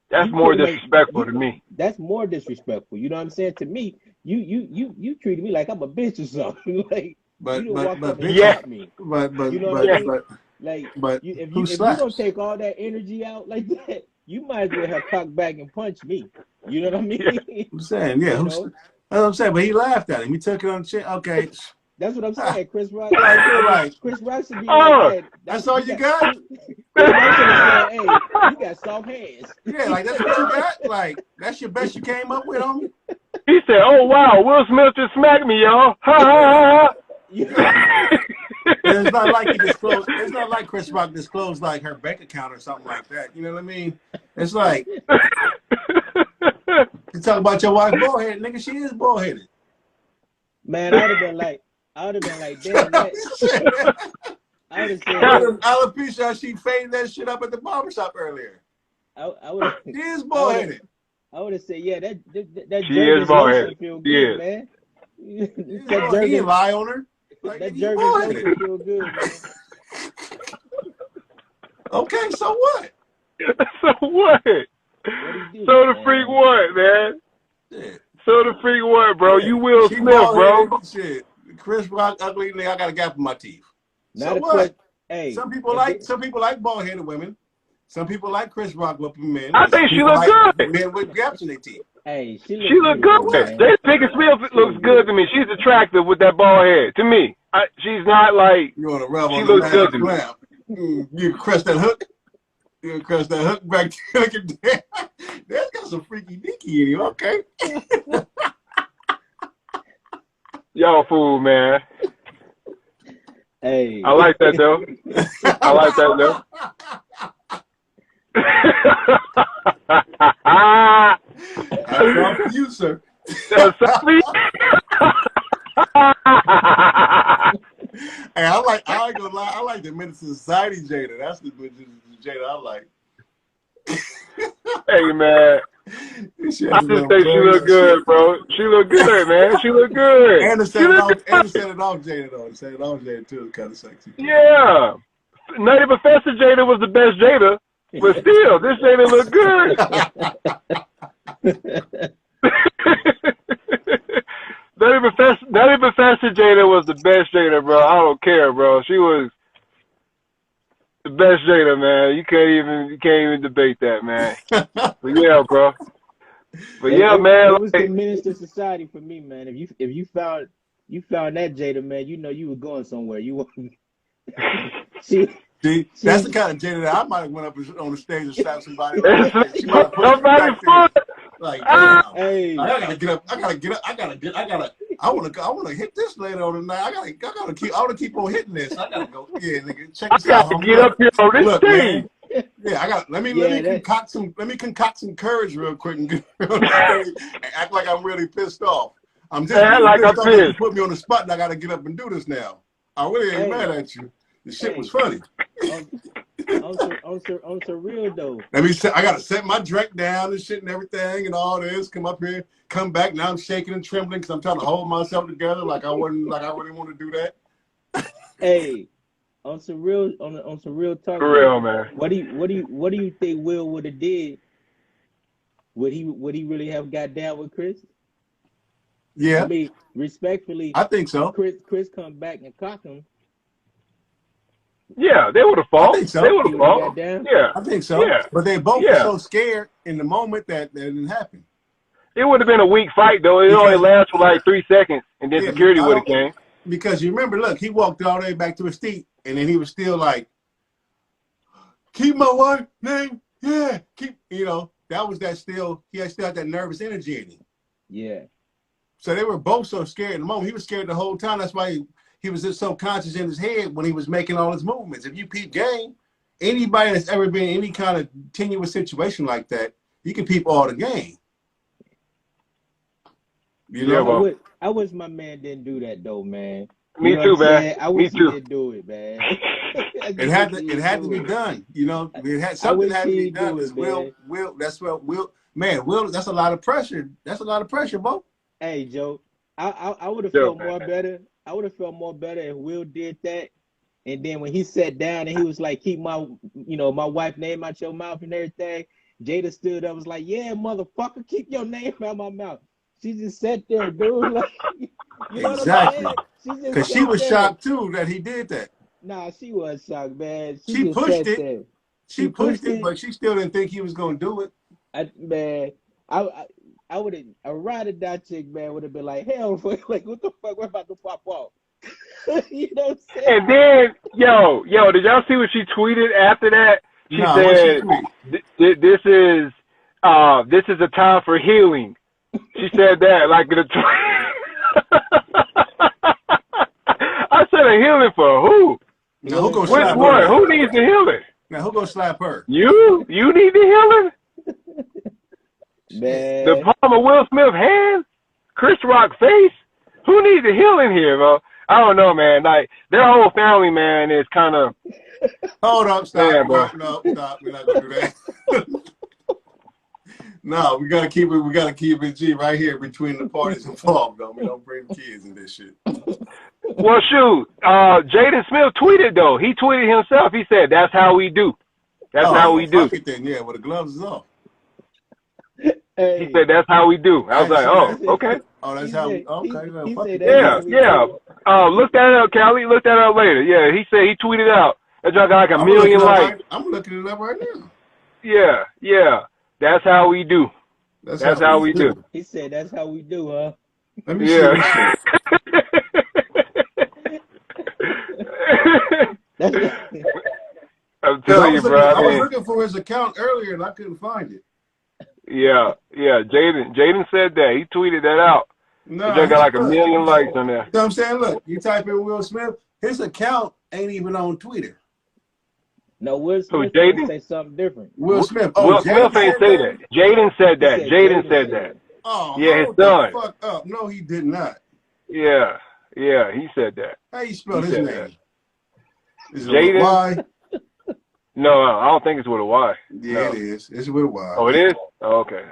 That's more disrespectful to me. That's more disrespectful. You know what I'm saying? To me, you treated me like I'm a bitch or something. Like you didn't walk up and yeah. slap me. But You know what I mean? like Like if you gonna take all that energy out like that, you might as well have cocked back and punched me. You know what I mean? Yeah. I'm saying, yeah. That's what I'm saying. But he laughed at him. He took it on the chin. Okay. That's what I'm saying. Chris Rock, right. Chris Rock should be like, hey, that's all you got? Chris Rock should have said, hey, you got soft hands. Yeah, like that's what you got? Like, that's your best you came up with, homie? He said, oh, wow, Will Smith just smacked me, y'all. Ha, ha, ha. It's not like he disclosed. It's not like Chris Rock disclosed like her bank account or something like that. You know what I mean? It's like you talk about your wife bald headed, nigga. She is bald headed. Man, I would have been like, damn that. I would have said, alopecia. She faded that shit up at the barbershop earlier. I would. She is bald headed. I would have said, yeah, that she is bald headed. Feel good, man. That he didn't lie on her. Like, that Jergens feel good, man. Okay, so what? So what? So the freak what, man? Shit. So the freak what, bro? You Will Smith, bro. Shit. Chris Rock, ugly nigga. I got a gap in my teeth. Not so what? Hey, some people like bald headed women. Some people like Chris Rock whooping men. I think she looks good. Men with gaps in their teeth. Hey, she look good. JadaPinkett Smith looks good to me. She's attractive with that bald head. To me, she's not like. You want to rub she on looks good to me. You crest that hook. You crest that hook back there. Look at that. That's got some freaky deaky in you. Okay. Y'all fool, man. Hey. I like that though. I like that though. That's all for you, sir. Hey, I ain't gonna lie, I like the Menace Society Jada. That's the Jada I like. Hey man. I just think she look good, bro. She look good, man. She look good. And to set it off Jada though. To set it off Jada too is kind of sexy. Yeah. Nutty Professor Jada was the best Jada. But still, this Jada look good. Nutty Professor Jada was the best Jada, bro. I don't care, bro. She was the best Jada, man. You can't even debate that, man. But yeah, bro. But yeah, man. It was the Minister Society for me, man. If you found that Jada, man, you know you were going somewhere. You See, that's the kind of Jada that I might have went up on the stage and slapped somebody. Like, hey, I gotta get up. I want to hit this later on tonight. I want to keep on hitting this. I gotta go. Yeah, nigga, check this out. Get up here on this thing. Yeah, let me concoct some courage real quick and act like I'm really pissed off. I'm just like I'm pissed. You put me on the spot and I gotta get up and do this now. I really ain't mad at you. The shit was funny. On real though. I gotta set my drink down and shit and everything and all this. Come up here, come back. Now I'm shaking and trembling because I'm trying to hold myself together like I really want to do that. Hey, on some real talk. For real, man. What do you think Will would have did? Would he really have got down with Chris? Yeah. I mean, respectfully, I think so. Chris come back and cock him. Yeah, they would have fought. I think so. They would have fought. Yeah, I think so. Yeah. But they both were so scared in the moment that didn't happen. It would have been a weak fight though. It only lasted for like 3 seconds, and then security would have came. Because you remember, look, he walked all the way back to his seat, and then he was still like, "Keep my wife name, yeah, keep." You know, that was that still. He still had that nervous energy in him. Yeah. So they were both so scared in the moment. He was scared the whole time. That's why he was just so conscious in his head when he was making all his movements. If you peep game, anybody that's ever been in any kind of tenuous situation like that, you can peep all the game. You know, I wish my man didn't do that though, man. Me too, man. I wish he didn't do it, man. it had to be done. You know, something had to be done. Will, that's a lot of pressure. That's a lot of pressure, Bo. Hey, Joe, I would have felt more better. I would have felt more better if Will did that. And then when he sat down and he was like, keep my wife name out your mouth and everything. Jada stood up, was like, "Yeah, motherfucker, keep your name out my mouth." She just sat there, dude. Like, you know what I'm Exactly. saying? She just Because she sat was there. shocked too that he did that. Nah, she was shocked, man. She just pushed sat it. there. She pushed it, but she still didn't think he was gonna do it. Man, I would have a ride or die chick, man, would have been like, hell, like what the fuck? We're about to pop off. You know what I'm saying? And then, yo, did y'all see what she tweeted after that? She said, "This is a time for healing." She said that like in a tweet. I said, "A healing for who? Now who gonna Which slap one? her? Who needs the healing? Now who gonna slap her? You need the healing? Man. The palm of Will Smith's hand? Chris Rock face? Who needs the healing here, bro? I don't know, man. Like their whole family, man, is kind of. Hold up, stop, Yeah, no, stop. We're not gonna do that. No, we gotta keep it. We gotta keep it G right here between the parties involved. Though we don't bring kids in this shit. Well, shoot. Jaden Smith tweeted though. He tweeted himself. He said, "That's how we do. That's how we do." Fuck it then, yeah. Well, the gloves is off. Hey. He said, "That's how we do." I was like, "Oh, okay." Oh, that's how we. Okay, he fuck said it. that's Yeah. Look that up, Callie. Look that up later. Yeah, he said he tweeted out. That joke got like a million likes. I'm looking it up right now. Yeah. That's how we do. That's how we do. He said, "That's how we do, huh?" Let me see this shit. I'm telling you, bro. I was looking for his account earlier and I couldn't find it. Yeah. Jaden said that. He tweeted that out. No, He got like a million likes on there. You know what I'm saying? Look, you type in Will Smith, his account ain't even on Twitter. No, Will Smith say something different. Will Smith. Will Smith ain't say that. Jaden said that. Jaden said that. Oh, yeah, his son. Fuck up. No, he did not. Yeah, he said that. How you spell his name? Is it Jaden? Y? No, I don't think it's with a Y. Yeah, no. It is. It's with a Y. Oh, it is? Oh, okay.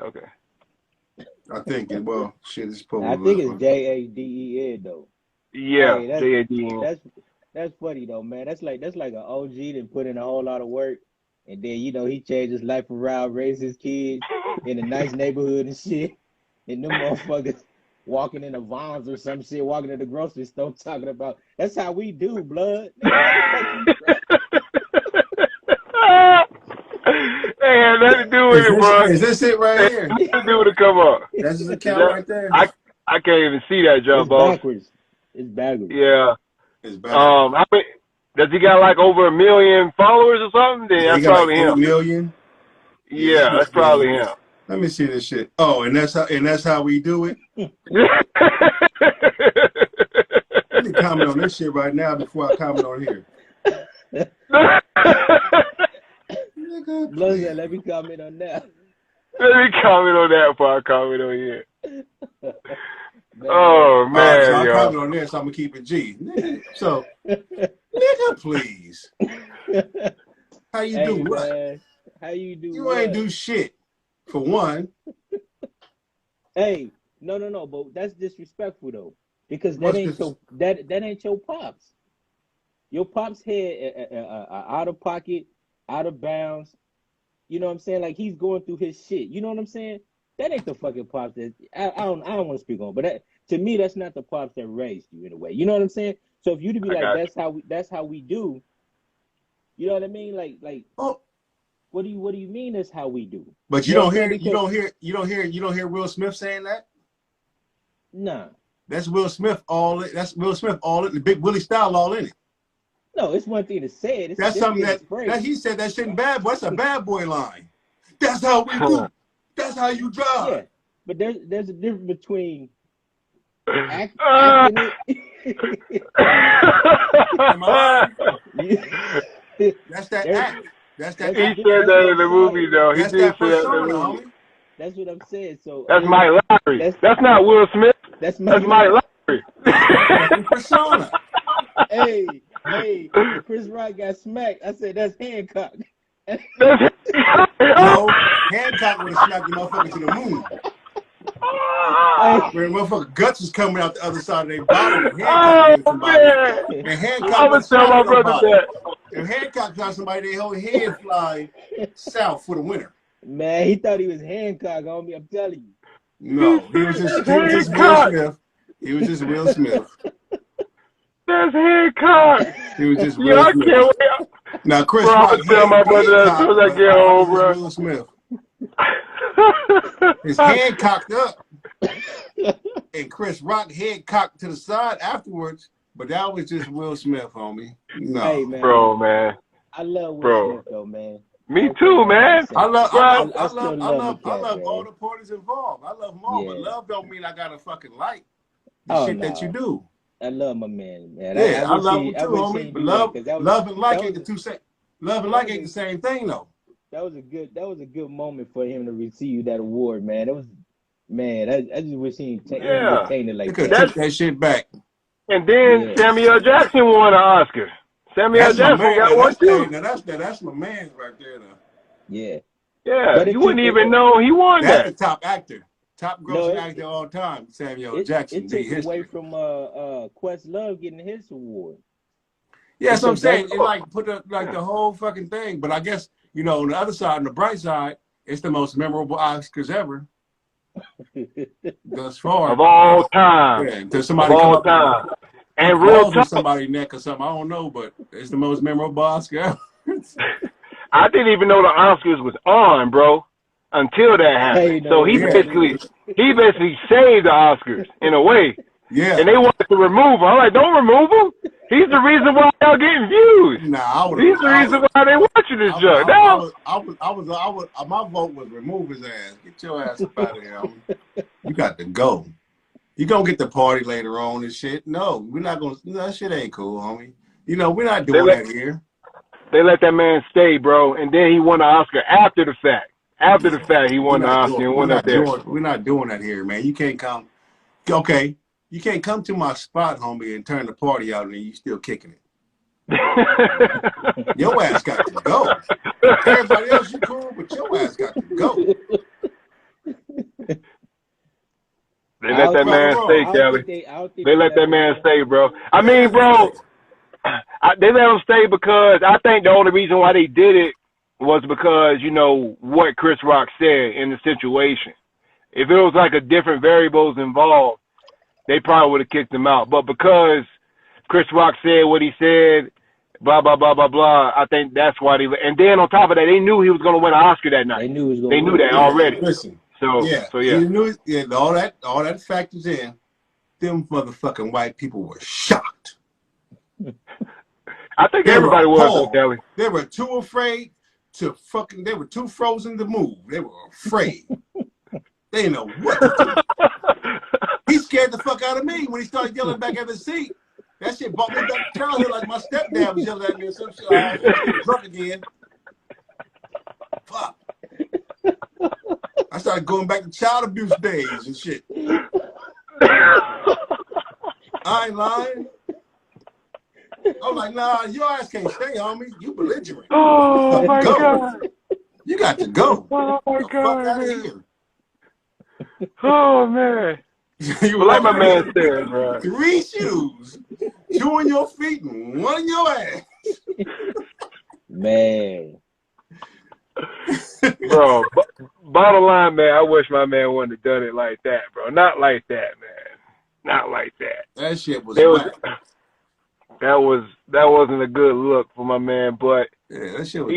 I think it. Well, shit is probably. I think it's JADEN though. Yeah, hey, JADEN. That's funny though, man. That's like an OG that put in a whole lot of work, and then he changed his life around, raised his kids in a nice neighborhood and shit, and them motherfuckers walking in a Vons or some shit, walking to the grocery store talking about that's how we do, blood. Hey, had nothing to do with it, bro. Is this it right here? Nothing to do with the come up. That's his account right there. I can't even see that, John, boss. It's backwards. Yeah. It's backwards. Does he got like over 1 million followers or something? Then that's probably like him. 8 million. Yeah, that's probably him. Let me see this shit. Oh, and that's how we do it. Let me comment on this shit right now before I comment on here. Let me comment on that. Let me comment on that before I comment on here. Oh man, so I'm comment on there, so I'm gonna keep it G. So, nigga, please. How you do what? Man. How you do? You ain't do shit. For one. Hey, no, but that's disrespectful though, because that ain't your pops. Your pops had out of pocket, out of bounds. You know what I'm saying? Like he's going through his shit. You know what I'm saying? That ain't the fucking pops that I don't want to speak on, but to me that's not the pops that raised you in a way. You know what I'm saying? So if you to be that's how we do. You know what I mean? Like oh. What do you mean that's how we do? But you don't hear Will Smith saying that? Nah. That's Will Smith all in the Big Willie style all in it. No, it's one thing to say it. That's something that he said that shit in Bad Boy. That's a Bad Boy line. That's how we do. That's how you drive. Yeah. But there's a difference between acting it. Am I right? That's that act. That's that. He said that in the movie, though. He did say that in the movie. That's what I'm saying. So that's Mike Lowry. That's not Will Smith. That's Mike Lowry. That's persona. Hey, Chris Rock got smacked. I said that's Hancock. No, Hancock would have smacked the motherfucker to the moon. When motherfucker guts was coming out the other side of their body, and Hancock was tell my brother that. If Hancock got somebody, their whole head fly south for the winter. Man, he thought he was Hancock, homie. I'm telling you. No, he was just Will Smith. He was just Will Smith. That's Hancock. He was just Yeah, Will I Smith. can't wait. Now Chris Bro, I'm Rock gonna tell my brother that as soon as I get home, bro. Will Smith. His hand cocked up, and Chris Rock head cocked to the side afterwards. But that was just Will Smith, homie. No, Hey, man, bro, man. I love Will Bro. Smith though, man. Me too, man. I love man. all the parties involved. I love them all, but love don't mean I gotta fucking like the shit that you do. I love my man. Yeah, I love him too, homie. But love and like ain't the same thing though. That was a good moment for him to receive that award, man. I just wish he retained it like could that. take that shit back. And then Samuel Jackson won an Oscar. Samuel Jackson got one too. That's my man right there though. Yeah. Yeah, you wouldn't even know he won that. That's the top actor. Top grossing actor of all time, Samuel Jackson. It took away from Questlove getting his award. Yeah, that's what I'm saying. It like put the whole fucking thing. But I guess, on the other side, on the bright side, it's the most memorable Oscars ever. Thus far. Of all time. Yeah, until somebody of all time. And real talk. Somebody's neck or something. I don't know, but it's the most memorable Oscar ever. I didn't even know the Oscars was on, bro, until that happened. So he basically saved the Oscars in a way. Yeah. And they wanted to remove him. I'm like, don't remove him. He's the reason why y'all getting views. He's the reason why they watching this junk. My vote was remove his ass. Get your ass up out of here, homie. You got to go. You gonna get the party later on and shit. No, we're not gonna. That shit ain't cool, homie. We're not doing that here. They let that man stay, bro, and then he won the Oscar after the fact. After the fact, he won the Oscar and went up there. We're not doing that here, man. You can't come. Okay, you can't come to my spot, homie, and turn the party out and you still kicking it. Your ass got to go. Everybody else, you cool, but your ass got to go. They let that man stay, Kelly. They let that man stay, bro. I mean, bro, they let him stay because I think the only reason why they did it was because, what Chris Rock said in the situation. If it was like a different variables involved, they probably would have kicked him out. But because Chris Rock said what he said, blah, blah, blah, blah, blah, I think that's why they – and then on top of that, they knew he was going to win an Oscar that night. They knew that already. Listen. So yeah. You knew, all that factors in. Them motherfucking white people were shocked. I think everybody was, Kelly. They were too afraid they were too frozen to move. They were afraid. They didn't know what to do. He scared the fuck out of me when he started yelling back at the seat. That shit brought me back to childhood like my stepdad was yelling at me or some shit. I was drunk again. Fuck. I started going back to child abuse days and shit. I ain't lying. I'm like, nah, your ass can't stay, homie. You belligerent. Oh, my God. You got to go. Oh, my God. Fuck out of here. Oh, man. You like my man said, bro. 3 shoes, 2 on your feet and 1 in your ass. Man. Bro, bottom line, man, I wish my man wouldn't have done it like that, bro. Not like that, man. Not like that. That shit was that wasn't a good look for my man, but yeah, that shit was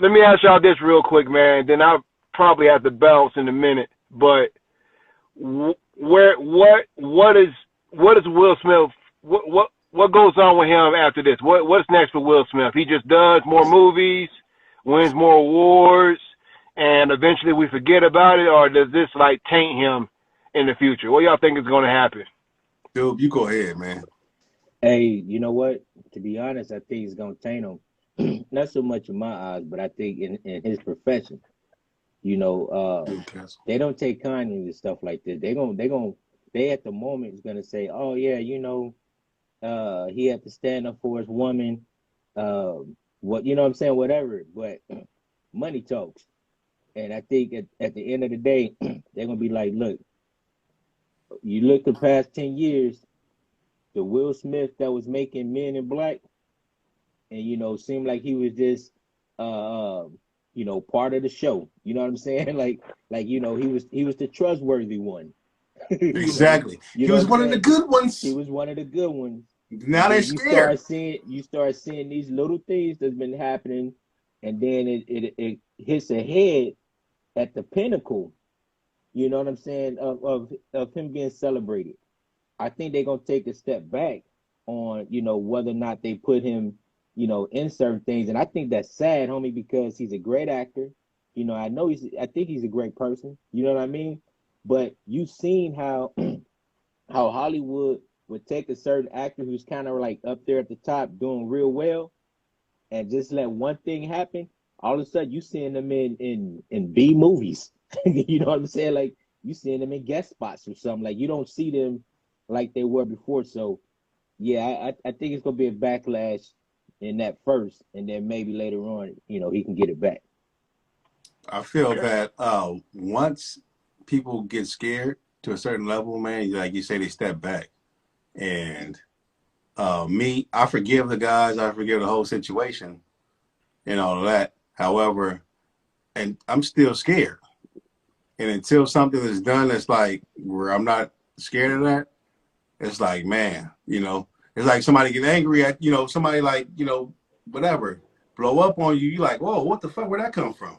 let me ask y'all this real quick, man. Then I'll probably have to bounce in a minute. But what is Will Smith? What goes on with him after this? What's next for Will Smith? He just does more movies, wins more awards, and eventually we forget about it, or does this like taint him in the future? What y'all think is going to happen? Dude, you go ahead, man. Hey, you know what? To be honest, I think it's gonna taint him. Not so much in my eyes, but I think in his profession. They don't take kindly to stuff like this. They at the moment is gonna say, oh yeah, he had to stand up for his woman. What I'm saying, whatever. But money talks, and I think at the end of the day, they're gonna be like, look, you look the past 10 years. The Will Smith that was making Men in Black, and seemed like he was just part of the show. You know what I'm saying? Like he was the trustworthy one. Exactly. You He know what was I'm one of the saying? good He ones. was one of the good ones. And Now they're then scared. you start seeing these little things that's been happening, and then it hits a head at the pinnacle. You know what I'm saying? Of him being celebrated. I think they're gonna take a step back on, whether or not they put him, in certain things. And I think that's sad, homie, because he's a great actor. I think he's a great person. You know what I mean? But you've seen how how Hollywood would take a certain actor who's kind of like up there at the top doing real well and just let one thing happen. All of a sudden you seeing them in B movies. You know what I'm saying? Like you seeing them in guest spots or something. Like you don't see them like they were before. So yeah, I think it's gonna be a backlash in that first, and then maybe later on, he can get it back. I feel that once people get scared to a certain level, man, like you say, they step back. And I forgive the guys, I forgive the whole situation and all of that. However, and I'm still scared. And until something is done that's like where I'm not scared of that, it's like, man, it's like somebody get angry at, somebody like, whatever, blow up on you. You like, whoa, what the fuck? Where'd that come from?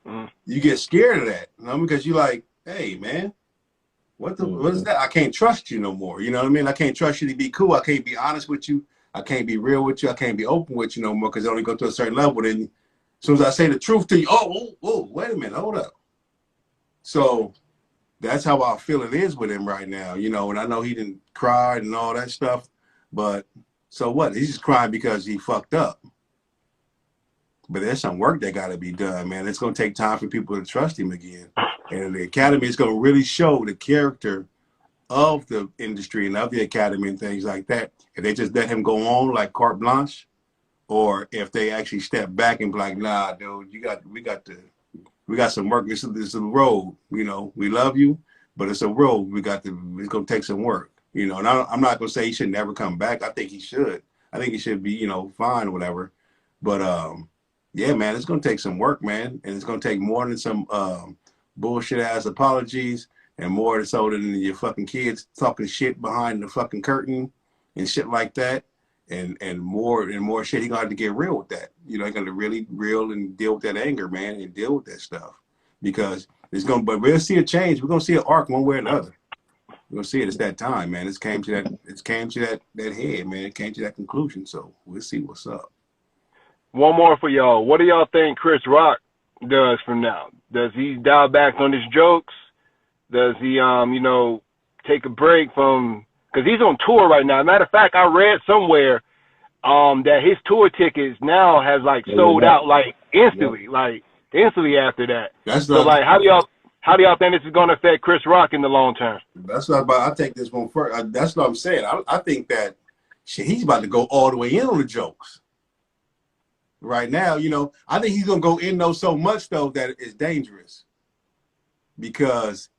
Mm. You get scared of that, because you're like, hey, man, what is that? I can't trust you no more. You know what I mean? I can't trust you to be cool. I can't be honest with you. I can't be real with you. I can't be open with you no more because it only go to a certain level. Then as soon as I say the truth to you, wait a minute, hold up. So that's how I feel it is with him right now, and I know he didn't cry and all that stuff, but so what? He's just crying because he fucked up. But there's some work that got to be done, man. It's going to take time for people to trust him again. And the Academy is going to really show the character of the industry and of the Academy and things like that. If they just let him go on like carte blanche, or if they actually step back and be like, nah, dude, we got some work. This is a road. We love you, but it's a road. It's going to take some work. And I'm not going to say he should never come back. I think he should. I think he should be, fine or whatever. But yeah, man, it's gonna take some work, man, and it's gonna take more than some bullshit ass apologies, and more so than your fucking kids talking shit behind the fucking curtain and shit like that, and more shit. He gonna have to get real with that. He gonna really real and deal with that anger, man, and deal with that stuff because but we'll see a change. We're gonna see an arc one way or another. We're gonna see it. It's that time, man. It came to that head, man. It came to that conclusion. So we'll see what's up. One more for y'all. What do y'all think Chris Rock does from now? Does he dial back on his jokes? Does he, take a break from? Because he's on tour right now. Matter of fact, I read somewhere that his tour tickets now has sold out instantly, instantly after that. So how do y'all think this is going to affect Chris Rock in the long term? That's not about. I take this one first. That's what I'm saying. I think that he's about to go all the way in on the jokes. Right now, I think he's gonna go in though so much though that it's dangerous because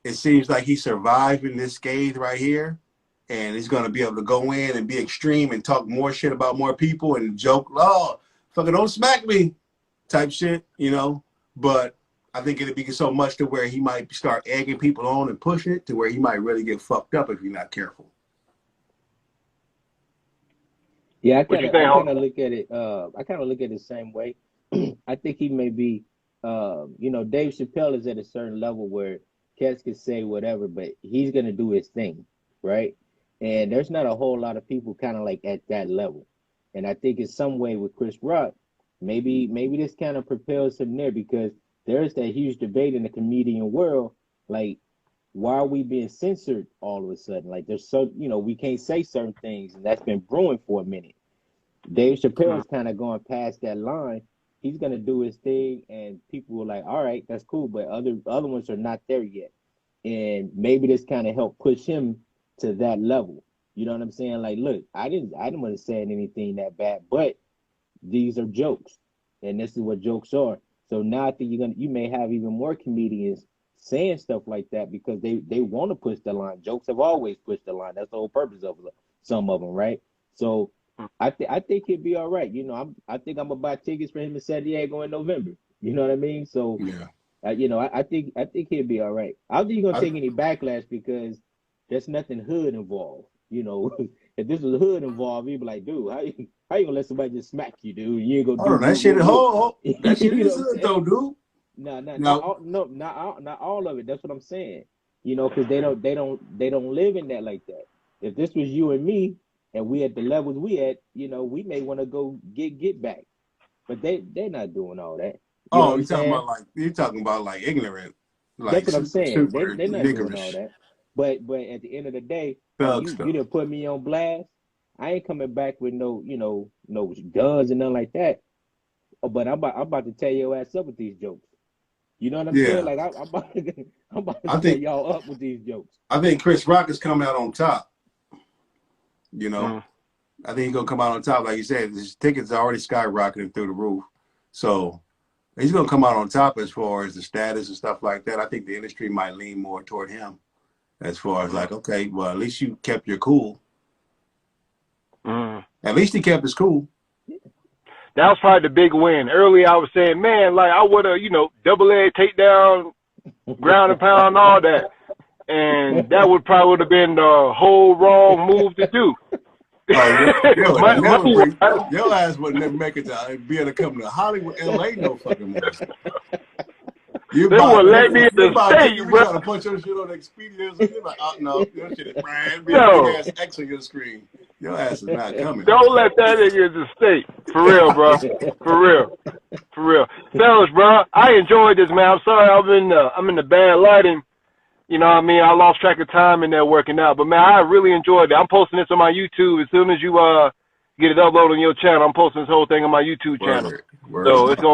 it seems like he's surviving this scathe right here, and he's gonna be able to go in and be extreme and talk more shit about more people and joke, oh, fucking don't smack me, type shit, But I think it'll be so much to where he might start egging people on and pushing it to where he might really get fucked up if you're not careful. Yeah, I kind of look at it. I kind of look at it the same way. I think he may be, Dave Chappelle is at a certain level where cats can say whatever, but he's gonna do his thing, right? And there's not a whole lot of people kind of like at that level. And I think in some way with Chris Rock, maybe this kind of propels him there because there's that huge debate in the comedian world, like why are we being censored all of a sudden? Like there's we can't say certain things, and that's been brewing for a minute. Dave Chappelle's kind of going past that line. He's gonna do his thing, and people were like, "All right, that's cool," but other ones are not there yet, and maybe this kind of helped push him to that level. You know what I'm saying? Like, look, I didn't want to say anything that bad, but these are jokes, and this is what jokes are. So now I think you may have even more comedians saying stuff like that because they want to push the line. Jokes have always pushed the line. That's the whole purpose of some of them, right? So I think he'll be all right. You know, I think I'm gonna buy tickets for him in San Diego in November. You know what I mean? So, Yeah. you know, I think he'll be all right. I don't think he's gonna I, take any backlash because there's nothing hood involved. You know, if this was hood involved, he'd be like, dude, how you gonna let somebody just smack you, dude? You ain't gonna hold do on, that woo shit, woo woo. that shit You know is what I'm hood though, saying? dude. No, not Now, all, no, not all of it. That's what I'm saying. You know, because they don't live in that like that. If this was you and me, and we at the levels we at, you know, we may want to go get back, but they're not doing all that. You know oh, what I'm saying? you talking about like ignorant, That's like what I'm super, saying. super They're not doing all niggerish that. But at the end of the day, oh, thug you stuff. didn't put me on blast. I ain't coming back with no, you know, no guns and nothing like that. Oh, but I'm about to tear your ass up with these jokes. You know what I'm saying? Yeah, Like I'm about to, I'm about to I tear think y'all up with these jokes. I think Chris Rock is coming out on top. You know, Mm. I think he's gonna come out on top, like you said. His tickets are already skyrocketing through the roof, so he's gonna come out on top as far as the status and stuff like that. I think the industry might lean more toward him as far as like, okay, well, at least you kept your cool. Mm. At least he kept his cool. That was probably the big win. Earlier, I was saying, man, like I would have, double leg takedown, ground and pound, all that, and that would have been the whole wrong move to do. Oh, you would never Money bring wise, your ass would never make it to be able to come to Hollywood, LA, no fucking more. You they buy would let me in you the buy a ticket, state, you bro. trying to punch your shit on Expedia or something. You're like, oh no, your shit is brand be a big Yo, ass X on your screen. Your ass is not coming. don't let that nigga in the state. For real, bro. For real. For real. Fellas, bro, I enjoyed this, man. I'm sorry I'm in the bad lighting. You know what I mean? I lost track of time in there working out. But man, I really enjoyed it. I'm posting this on my YouTube. As soon as you get it uploaded on your channel, I'm posting this whole thing on my YouTube channel. Word, word of So it's mouth.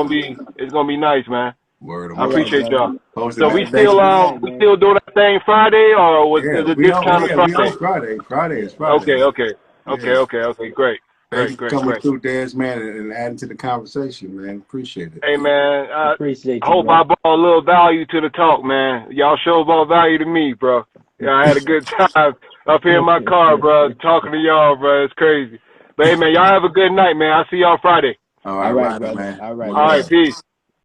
gonna be nice, man. Word of I All mouth. right, appreciate brother. y'all. Posted So All we right, brother. still Good night, we man. still doing that thing Friday, or Yeah, is it we this on kind of we on Friday? Friday. Friday is Friday, Okay, man. okay, okay, Yeah. okay, okay. Great, Thank great, you for great, coming great. through, Des, man, and adding to the conversation, man. Appreciate it. Hey man, Appreciate I you, hope I bro. brought a little value to the talk, man. Y'all show about value to me, bro. Yeah, I had a good time up here in my car, bro, talking to y'all, bro. It's crazy. But hey, man, y'all have a good night, man. I'll see y'all Friday. All right, All right, right, brother. man. All right, One All brother. right, love. peace.